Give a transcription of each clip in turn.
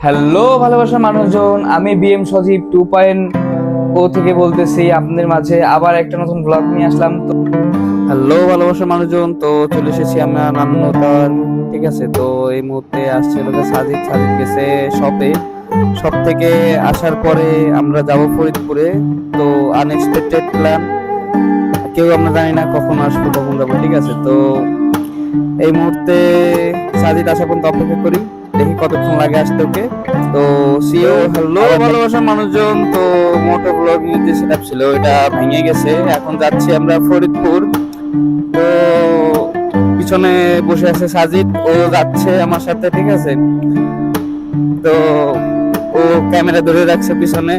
Hello ভালোবাসার মানুষজন, আমি বিএম সজীব 2.0 থেকে বলতেছি আপনাদের মাঝে আবার একটা নতুন ব্লগ নিয়ে আসলাম। তো হ্যালো ভালোবাসার মানুষজন, তো চলে এসেছি আমরা নান্নতার, ঠিক আছে। তো এই মুহূর্তে আসছে লোকে সাজিদ গেছে শপ থেকে আসার পরে আমরা যাব ফরিদপুরে। তো আনএক্সপেক্টেড প্ল্যান, কেউ আমরা জানি না কখন আসবো কখন যাবো, ঠিক আছে। তো এই মুহূর্তে সাজিদ আসা পর্যন্ত অপেক্ষা করি, দেখি কতক্ষণ লাগে আসতে ওকে। তো সিও হ্যালো ভালোবাসার মানুষজন, তো মোটো ব্লগিং যে সেটআপ ছিল এটা ভেঙে গেছে, এখন যাচ্ছি আমরা ফরিদপুর। তো পিছনে বসে আছে সাজিদ, ও যাচ্ছে আমার সাথে, ঠিক আছে। তো ও ক্যামেরা ধরে রাখছে পিছনে,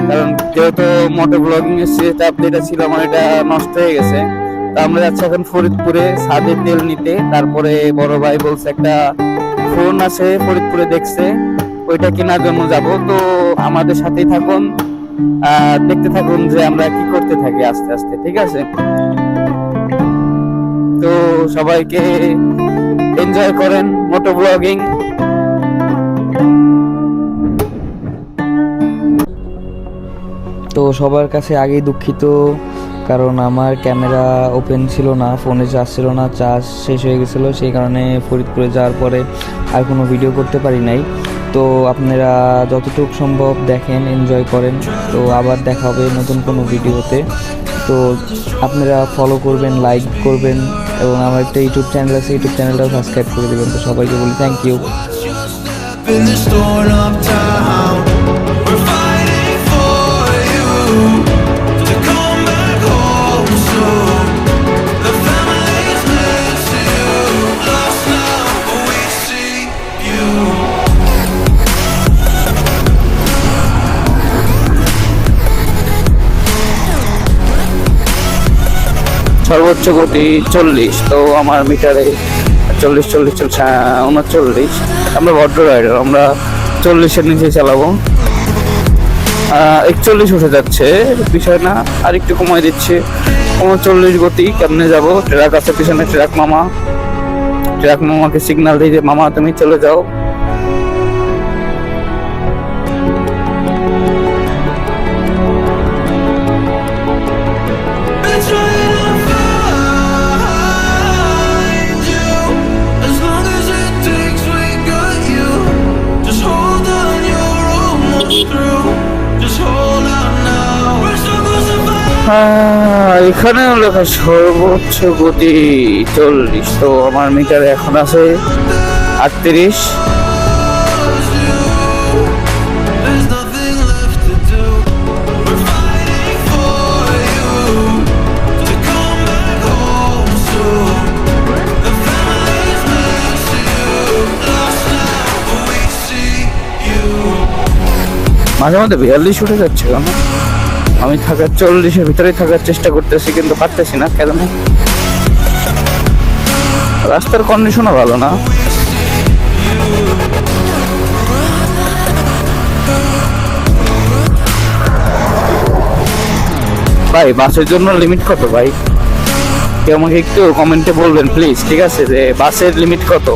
কারণ যেহেতু মোটো ব্লগিং এর সেটআপ যেটা ছিল আমার এটা নষ্ট হয়ে গেছে। তো আমরা যাচ্ছি এখন ফরিদপুরে সাদের তেল নিতে। তারপরে বড় ভাই বলছে একটা ফোন আছে ফরিদপুরে, দেখছে ওইটা কেনার জন্য যাব। তো আমাদের সাথেই থাকুন, দেখতে থাকুন যে আমরা কি করতে থাকি আস্তে আস্তে, ঠিক আছে। তো সবাইকে এনজয় করেন মোটো ব্লগিং। তো সবার কাছে আগেই দুঃখিত, কারণ আমার ক্যামেরা ওপেন ছিল না, ফোনে চার্জ ছিল না, চার্জ শেষ হয়ে গেছিলো, সেই কারণে ফরিদপুরে যাওয়ার পরে আর কোনো ভিডিও করতে পারি নাই। তো আপনারা যতটুকু সম্ভব দেখেন, এনজয় করেন। তো আবার দেখা হবে নতুন কোনো ভিডিওতে। তো আপনারা ফলো করবেন, লাইক করবেন, এবং আমার একটা ইউটিউব চ্যানেল আছে, ইউটিউব চ্যানেলটাও সাবস্ক্রাইব করে দেবেন। তো সবাইকে বলি থ্যাংক ইউ। সর্বোচ্চ গতি 40, তো আমার মিটারে 40 চলছে 39। আমরা ভদ্র রাইডার, আমরা 40-এর নিচে চালাবো। 41 উঠে যাচ্ছে, বিষয় না, আর একটু কমাই দিচ্ছে। 39 গতি, কেমনে যাবো? ট্রাক আছে পিছনে, ট্রাক মামাকে সিগন্যাল দিয়ে যে মামা তুমি চলে যাও। এখানে লেখা সর্বোচ্চ গতি 40, তো আমার মিটারে এখন আছে 38। মাঝে মাঝে 42 উঠে যাচ্ছে কেন? আমি 40-এর ভিতরেই থাকার চেষ্টা করতেছি, কিন্তু পারতেছি না কেন? রাস্তার কন্ডিশনও ভালো না। ভাই বাসের জন্য লিমিট কত ভাই? কেউ আমাকে একটু কমেন্টে বলবেন প্লিজ, ঠিক আছে, যে বাসের লিমিট কত?